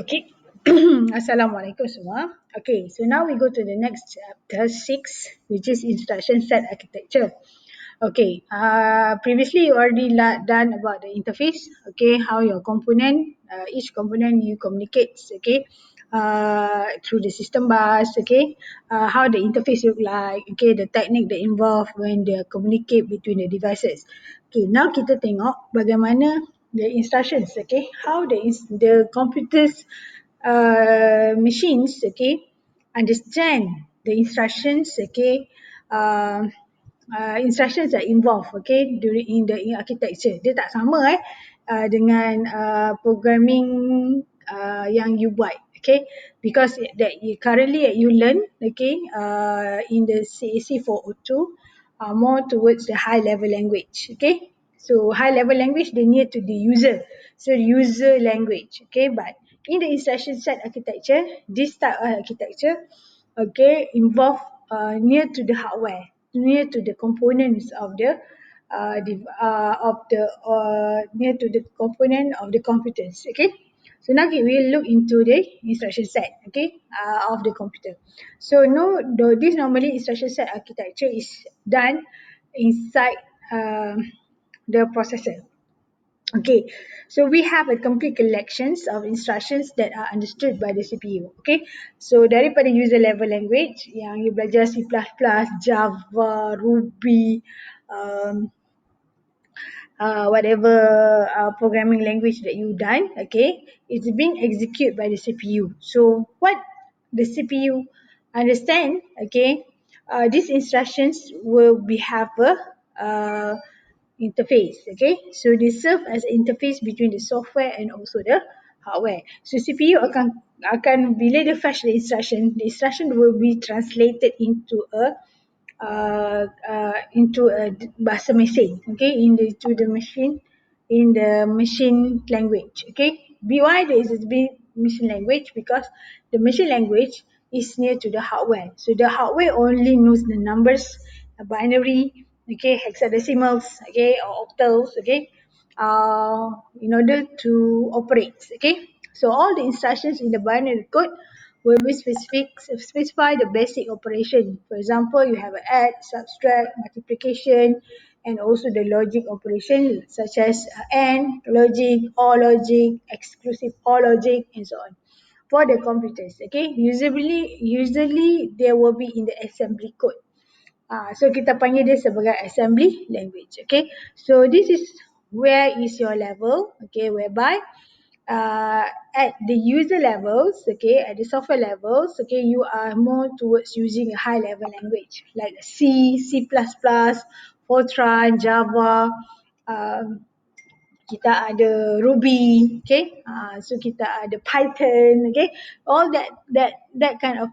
Okay. Assalamualaikum semua. Okay, so now we go to the next chapter 6, which is instruction set architecture. Okay, previously you already done about the interface, okay, how your component, each component you communicates, okay, through the system bus, okay, how the interface look like, okay, the technique that involved when they communicate between the devices. Okay, now kita tengok bagaimana the instructions, okay, how the computers, machines, okay, understand the instructions, okay, instructions that involved, okay, during in architecture. Dia tak sama dengan programming yang you buat, okay, because that you currently you learn, okay, in the CSC429 more towards the high level language, okay. So high level language they near to the user, so user language, okay. But in the instruction set architecture, this type of architecture, okay, involve near to the hardware, near to the components of near to the component of the computers, okay. So now we'll look into the instruction set, okay, of the computer. So this normally instruction set architecture is done inside the processor. Okay, so we have a complete collections of instructions that are understood by the CPU. Okay, so daripada user level language yang you belajar C++, Java, Ruby, um, whatever programming language that you done, okay, it's being executed by the CPU. So what the CPU understand, okay, these instructions will be have a interface, okay. So they serve as interface between the software and also the hardware. So CPU akan bila dia fetch the instruction will be translated into a bahasa mesin, okay, into the machine, in the machine language, okay. Why there is a machine language? Because the machine language is near to the hardware, so the hardware only knows the numbers, binary, okay, hexadecimals, okay, or octals, okay, in order to operate, okay. So all the instructions in the binary code will be specify the basic operation. For example, you have an add, subtract, multiplication, and also the logic operation such as AND logic, OR logic, exclusive OR logic, and so on. For the computers, okay, usually they will be in the assembly code. So kita panggil dia sebagai assembly language, okay. So this is where is your level, okay, whereby at the user levels, okay, at the software levels, okay, you are more towards using a high level language like C, C++, Fortran, Java, um, kita ada Ruby, okay, so kita ada Python, okay, all that kind of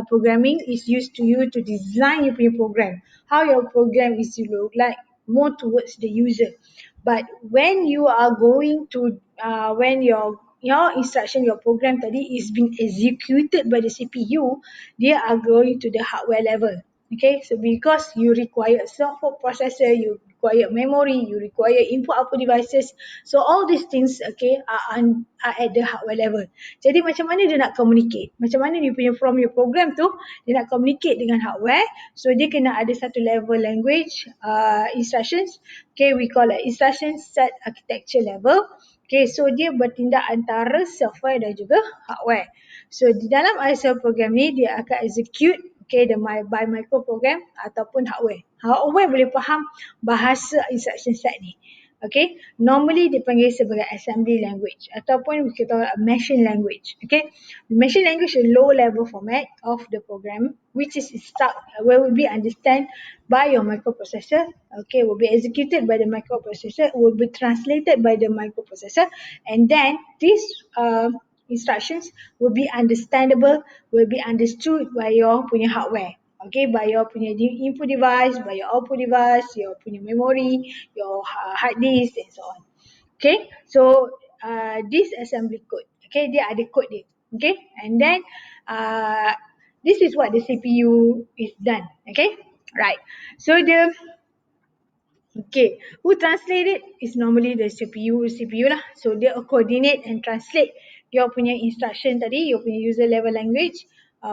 programming is used to you to design your program, how your program is to look like, more towards the user. But when you are going to when your instruction, your program tadi is being executed by the CPU, they are going to the hardware level. Okay, so because you require a software processor, you require memory, you require input-output devices. So all these things, okay, are at the hardware level. Jadi macam mana dia nak communicate? Macam mana dia punya from your program tu, dia nak communicate dengan hardware. So dia kena ada satu level language instructions. Okay, we call it instruction set architecture level. Okay, so dia bertindak antara software dan juga hardware. So di dalam ISO program ni dia akan execute, okay, by microprogram ataupun hardware. Hardware boleh faham bahasa instruction set ni. Okay, normally dipanggil sebagai assembly language ataupun kita tahu machine language. Okay, machine language is a low level format of the program which is where will be understand by your microprocessor. Okay, will be executed by the microprocessor, will be translated by the microprocessor, and then these instructions will be understandable, will be understood by your punya hardware. Okay, by your punya input device, by your output device, your punya memory, your hard disk, and so on. Okay, so this assembly code, okay, dia ada code dia. Okay, and then this is what the CPU is done. Okay, right. So who translate it is normally the CPU lah. So they coordinate and translate your punya instruction tadi, your punya user level language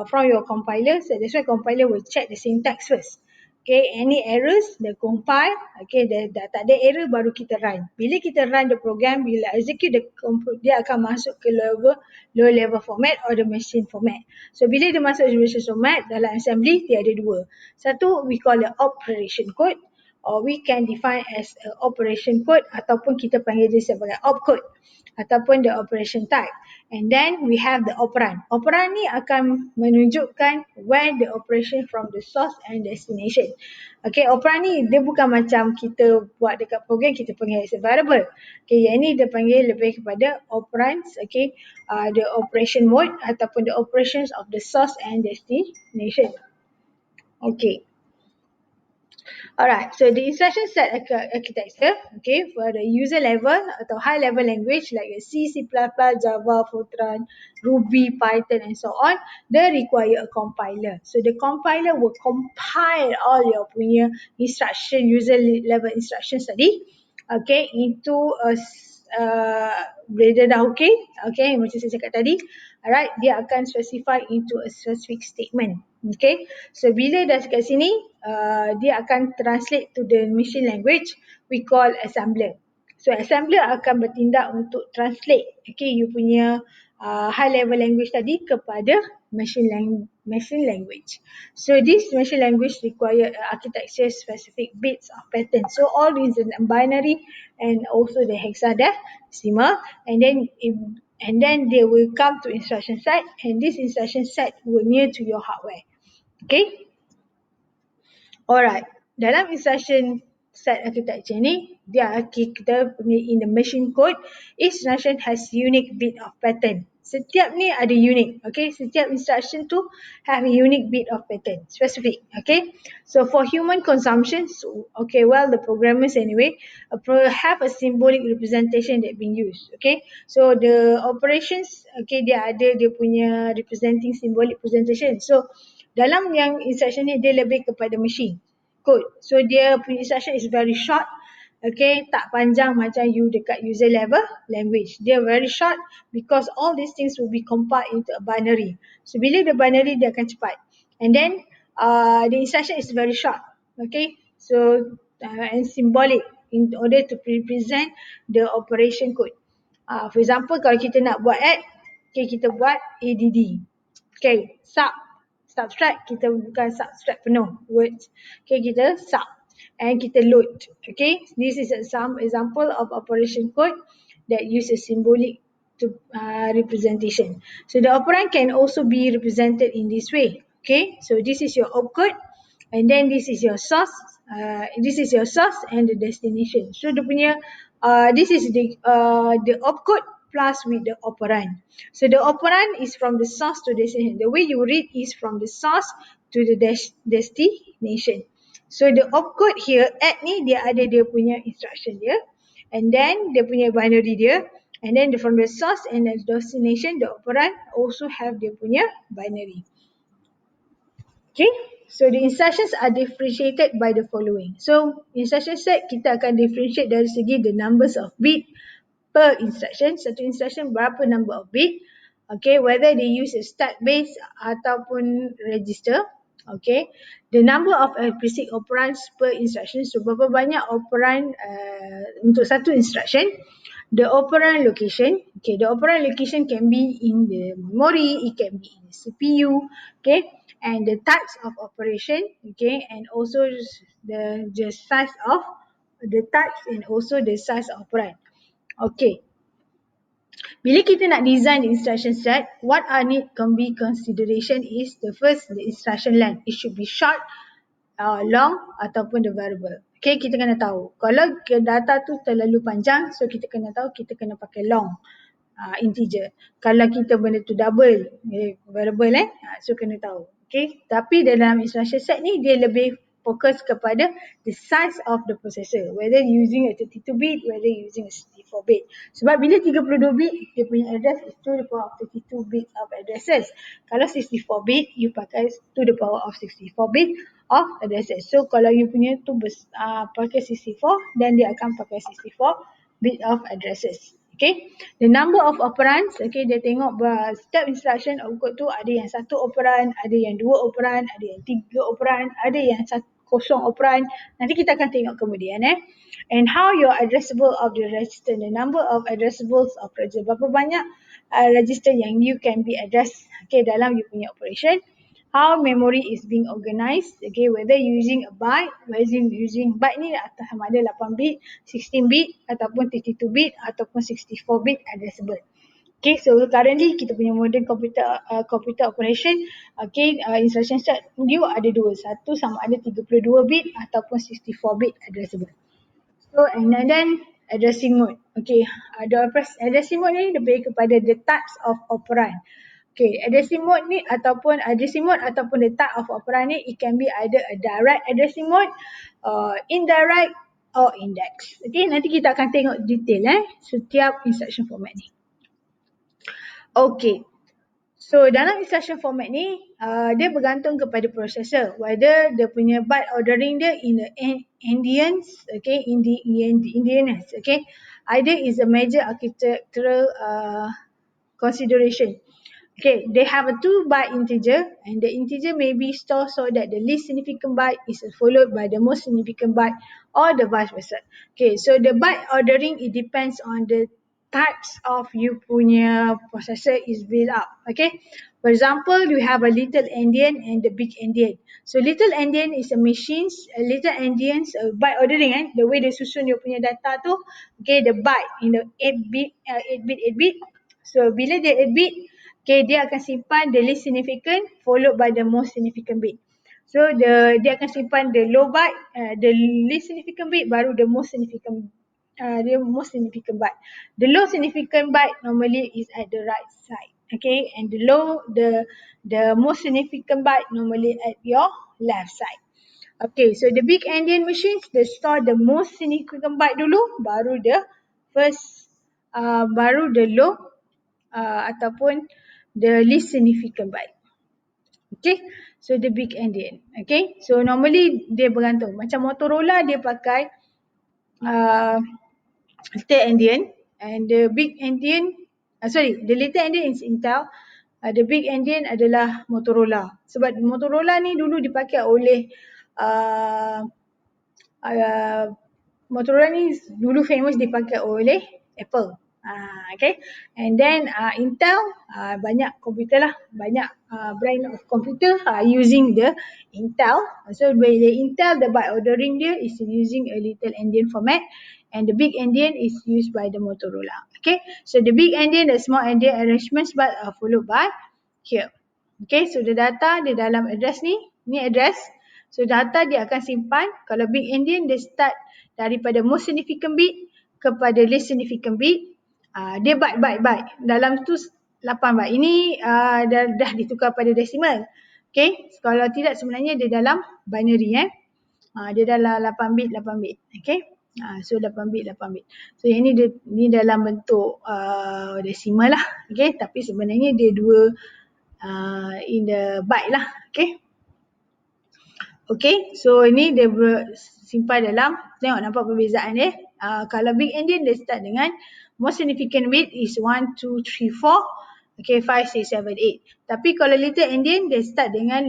from your compiler. So that's why compiler will check the syntax first. Okay, any errors, the compile, okay, dah tak ada error baru kita run. Bila kita run the program, bila execute dia akan masuk ke low level format or the machine format. So bila dia masuk ke machine format dalam assembly, dia ada dua. Satu we call the operation code, or we can define as a operation code ataupun kita panggil dia sebagai opcode ataupun the operation type. And then we have the operand. Operand ni akan menunjukkan where the operation from the source and destination. Okay, operand ni dia bukan macam kita buat dekat program kita panggil as a variable. Okay, yang ni dia panggil lebih kepada operands. Okay, the operation mode ataupun the operations of the source and destination. Okay. Alright, so the instruction set architecture, okay, for the user level atau high level language like C, C++, Java, Fortran, Ruby, Python and so on, they require a compiler. So the compiler will compile all your punya instruction, user level instructions tadi, okay, into a bila dah okay, macam saya cakap tadi, alright, dia akan specify into a specific statement. Okay, so bila dah kat sini, dia akan translate to the machine language we call assembler. So assembler akan bertindak untuk translate, okay, you punya high level language tadi kepada machine language. So this machine language require architecture specific bits of pattern. So all these in binary and also the hexadecimal, and then they will come to instruction set, and this instruction set will near to your hardware. Okay. Alright. Dalam instruction set architecture ni, kita punya in the machine code, each instruction has unique bit of pattern. Setiap ni ada unique. Okay. Setiap instruction tu have a unique bit of pattern. Specific. Okay. So for human consumption, okay, well the programmers anyway have a symbolic representation that being used. Okay. So the operations, okay, dia ada dia punya representing symbolic representation. So dalam yang instruction ni dia lebih kepada machine code. So dia punya instruction is very short. Okay, tak panjang macam you dekat user level language. Dia very short because all these things will be compiled into a binary. So bila the binary dia akan cepat. And then the instruction is very short. Okay, so and symbolic in order to represent the operation code. For example, kalau kita nak buat add, okay, kita buat add. Okay, subtract, kita bukan subtract penuh words. Okay, kita sub and kita load. Okay, this is some example of operation code that uses symbolic to representation. So the operand can also be represented in this way. Okay, so this is your opcode, and then this is your source. This is your source and the destination. So dia punya this is the opcode plus with the operand. So the operand is from the source to destination. The way you read is from the source to the destination. So the opcode here, add ni dia ada dia punya instruction dia, and then dia punya binary dia, and then from the source and the destination, the operand also have dia punya binary. Okay, so the instructions are differentiated by the following. So instruction set kita akan differentiate dari segi the numbers of bit per instruction. Satu instruction berapa number of bit. Okay, whether they use a start base ataupun register. Okay, the number of explicit operands per instruction. So berapa banyak operand untuk satu instruction. The operand location. Okay, the operand location can be in the memory, it can be in the CPU. Okay, and the types of operation. Okay, and also the size of the types and also the size of operand. Okay. Bila kita nak design the instruction set, what are need can be consideration is the first, the instruction length. It should be short, long ataupun the variable. Okay, kita kena tahu. Kalau data tu terlalu panjang, so kita kena tahu kita kena pakai long integer. Kalau kita benda tu double variable so kena tahu. Okay, tapi dalam instruction set ni dia lebih fokus kepada the size of the processor, whether using a 32-bit, whether using a 64-bit. Sebab bila 32-bit, dia punya address is to the power of 32 bits of addresses. Kalau 64-bit, you pakai to the power of 64-bit of addresses. So kalau you punya tu pakai 64, then dia akan pakai 64 bit of addresses. Okay, the number of operands, okay, dia tengok setiap instruction output tu ada yang satu operan, ada yang dua operan, ada yang tiga operan, ada yang kosong operan. Nanti kita akan tengok kemudian and how your addressable of the register, the number of addressables of register, berapa banyak register yang you can be addressed, okay, dalam you punya operation. How memory is being organized, okay, whether using a byte, whether using byte ni sama ada 8 bit, 16 bit ataupun 32 bit ataupun 64 bit addressable. Okay, so currently kita punya modern computer operation, okay, instruction set dia ada dua, satu sama ada 32 bit ataupun 64 bit addressable. So and then addressing mode, okay, addressing mode ni lebih kepada the types of operand. Okay, addressing mode ataupun the type of operand ni, it can be either a direct addressing mode, indirect or index. Okay, nanti kita akan tengok detail setiap instruction format ni. Okay, so dalam instruction format ni, dia bergantung kepada processor, whether dia punya byte ordering dia in the endians, okay, in the endians, okay, either is a major architectural consideration. Okay, they have a 2 byte integer and the integer may be stored so that the least significant byte is followed by the most significant byte or the vice versa. Okay, so the byte ordering, it depends on the types of you punya processor is built up. Okay, for example, you have a little endian and the big endian. So little endian is a machines, little endians byte ordering, the way they susun you punya data tu, okay, the byte in the 8 bit. So bila dia 8 bit, okay, dia akan simpan the least significant followed by the most significant bit. So dia akan simpan the low byte, the least significant bit baru the most significant byte. The low significant byte normally is at the right side, okay, and the most significant byte normally at your left side. Okay, so the big endian machines, they store the most significant byte dulu, baru the low ataupun the least significant byte. Okay, so the big endian. Okay, so normally dia bergantung. Macam Motorola dia pakai little endian and the big endian, the little endian is Intel, the big endian adalah Motorola. Sebab Motorola ni dulu dipakai oleh Motorola ni dulu famous dipakai oleh Apple. Okay, and then Intel, banyak komputer lah, banyak brand of computer using the Intel. So by the Intel, the byte ordering dia is using a little endian format, and the big endian is used by the Motorola. Okay, so the big endian, the small endian arrangements but followed by here. Okay, so the data di dalam address ni address. So data dia akan simpan, kalau big endian dia start daripada most significant bit kepada least significant bit. Dia byte. Dalam tu 8 byte. Ini dah ditukar pada decimal. Okay, kalau tidak sebenarnya dia dalam binary. Dia dalam 8 bit. Okay, so 8 bit. So yang ni dalam bentuk decimal lah. Okay, tapi sebenarnya dia dua in the byte lah. Okay, so ini dia simpan dalam, tengok nampak perbezaan dia. Kalau big endian dia start dengan most significant bit is 1, 2, 3, 4, okay, 5, 6, 7, 8. Tapi kalau little endian dia start dengan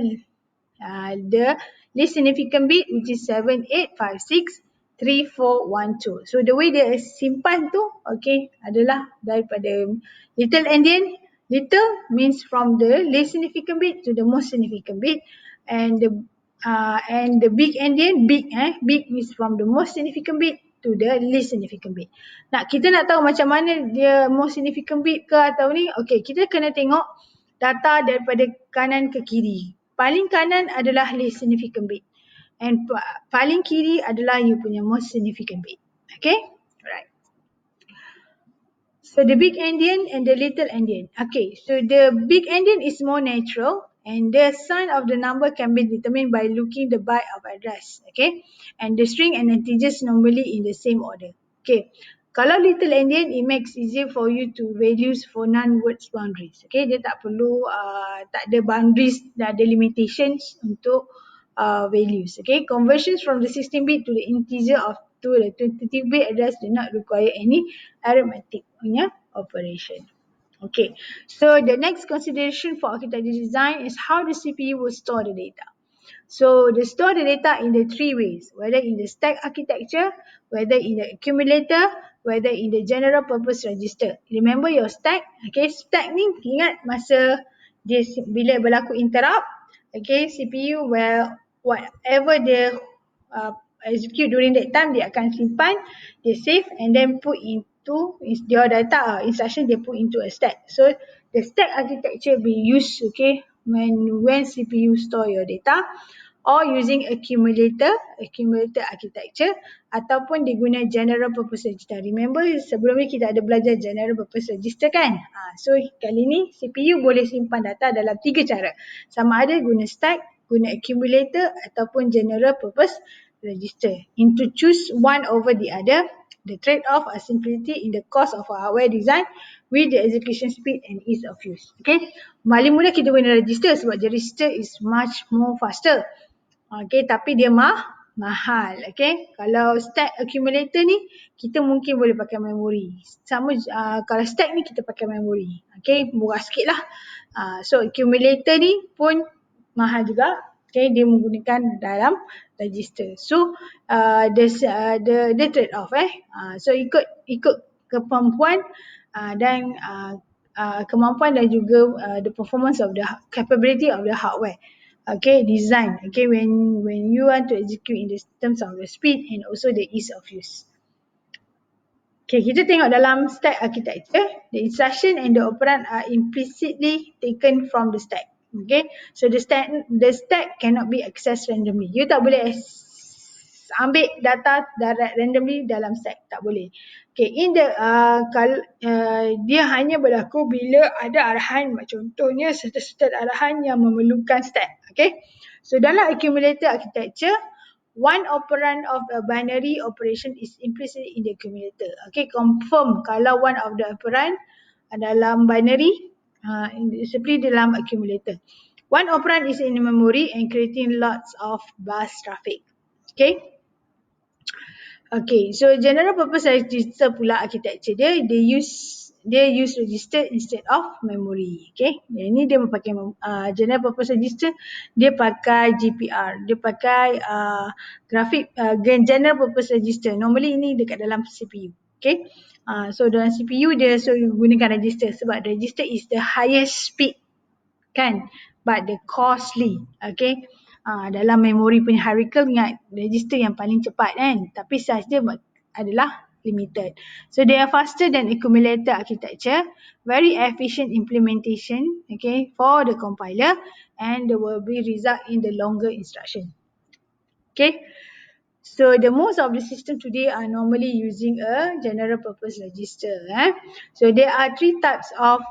the least significant bit which is 7, 8, 5, 6, 3, 4, 1, 2. So the way dia simpan tu, okay, adalah daripada little endian. Little means from the least significant bit to the most significant bit, and the big endian, big is from the most significant bit to the least significant bit. Kita nak tahu macam mana dia most significant bit ke atau ni, okay, kita kena tengok data daripada kanan ke kiri. Paling kanan adalah least significant bit and paling kiri adalah you punya most significant bit. Okay, alright. So the big endian and the little endian. Okay, so the big endian is more natural and the sign of the number can be determined by looking the byte of address. Okay, and the string and integers normally in the same order. Okay, kalau little endian, it makes easier for you to values for non-words boundaries. Okay, dia tak perlu, tak ada boundaries, tak ada limitations untuk values. Okay, conversions from the 16 bit to the integer of to the 32-bit address do not require any arithmetic punya operation. Okay, so the next consideration for architecture design is how the CPU will store the data. So they store the data in the three ways, whether in the stack architecture, whether in the accumulator, whether in the general purpose register. Remember your stack, okay, stack ni ingat masa dia bila berlaku interrupt, okay, CPU will whatever dia uh, execute during that time, dia akan simpan, dia save and then put into your data instruction, dia put into a stack. So the stack architecture be used, okay, when CPU store your data, or using accumulator architecture, ataupun diguna general purpose register. Remember sebelum ni kita ada belajar general purpose register kan? So kali ni CPU boleh simpan data dalam tiga cara. Sama ada guna stack, guna accumulator ataupun general purpose register. And to choose one over the other, the trade-off are simplicity in the cost of our hardware design with the execution speed and ease of use. Okay, paling mudah kita guna register sebab register is much more faster. Okay, tapi dia mahal. Okay, kalau stack accumulator ni kita mungkin boleh pakai memori. Sama kalau stack ni kita pakai memori. Okay, murah sikit lah. So accumulator ni pun mahal juga. Okay, dia menggunakan dalam register. So the trade off so ikut kemampuan dan kemampuan dan juga the performance of the capability of the hardware. Okay, design. Okay, when you want to execute in the terms of the speed and also the ease of use. Okay, kita tengok dalam stack architecture, the instruction and the operand are implicitly taken from the stack. Okay, so the stack cannot be accessed randomly. You tak boleh ambil data randomly dalam stack, tak boleh. Okay, in the dia hanya berlaku bila ada arahan, contohnya certain arahan yang memerlukan stack. Okay, so dalam accumulator architecture, one operand of a binary operation is implicit in the accumulator. Okay, confirm kalau one of the operand dalam binary seperti dalam accumulator. One operand is in memory and creating lots of bus traffic. Okay, so general purpose register pula architecture dia use register instead of memory. Okay, yang ni dia pakai general purpose register, dia pakai GPR, dia pakai graphic general purpose register. Normally ini dekat dalam CPU. Okay, so dalam CPU dia gunakan register sebab register is the highest speed kan, but the costly. Okay, dalam memori punya hierarchy ingat register yang paling cepat kan, tapi size dia adalah limited. So they are faster than accumulator architecture, very efficient implementation, okay, for the compiler, and they will be result in the longer instruction. Okay, so the most of the system today are normally using a general purpose register. So there are three types of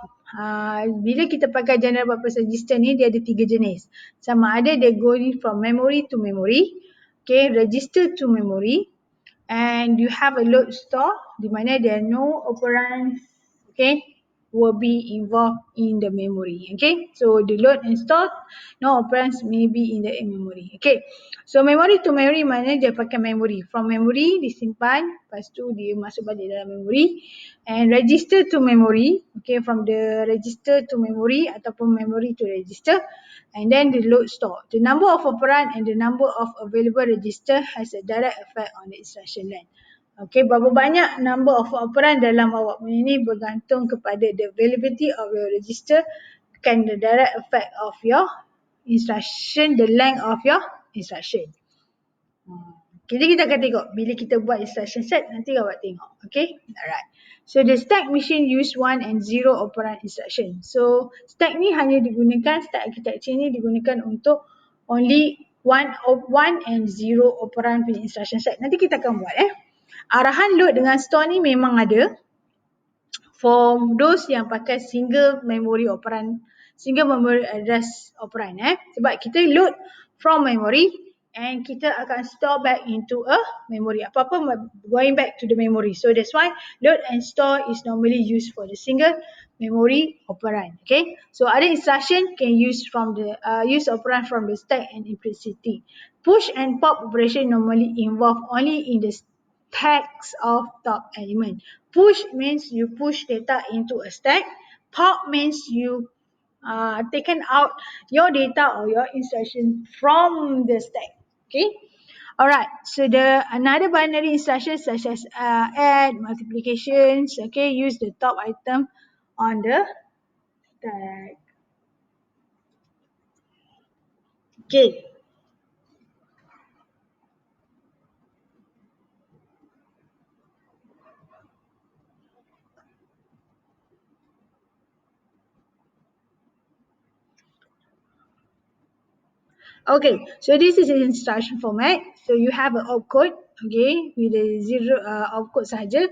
bila kita pakai general purpose register ni, dia ada tiga jenis. Sama ada dia going from memory to memory, okay, register to memory, and you have a load store di mana there are no operands, okay, will be involved in the memory. Okay, so the load and store, no operands may be in the memory. Okay, so memory to memory mana dia pakai memory, from memory disimpan, lepas tu dia masuk balik dalam memory, and register to memory, okay, from the register to memory ataupun memory to register, and then the load store. The number of operand and the number of available register has a direct effect on the instruction length. Okay, berapa banyak number of operand dalam awak punya ni bergantung kepada the availability of your register, can the direct effect of your instruction, the length of your instruction. Jadi kita akan tengok bila kita buat instruction set, nanti awak tengok. Okay, alright. So the stack machine use 1 and 0 operand instruction. So stack ni hanya digunakan, stack architecture ni digunakan untuk only 1 and 0 operand punya instruction set. Nanti kita akan buat arahan load dengan store ni memang ada for those yang pakai single memory operand, single memory address operand sebab kita load from memory and kita akan store back into a memory. Apa-apa going back to the memory. So that's why load and store is normally used for the single memory operand. Okay, so other instruction can use from the use operand from the stack and implicitly. Push and pop operation normally involve only in the stacks of top element. Push means you push data into a stack. Pop means you taken out your data or your instruction from the stack. Okay. All right. So the another binary instructions such as add, multiplications. Okay. Use the top item on the stack. Okay. Okay, so this is an instruction format. So you have an opcode, okay, with a zero opcode sahaja.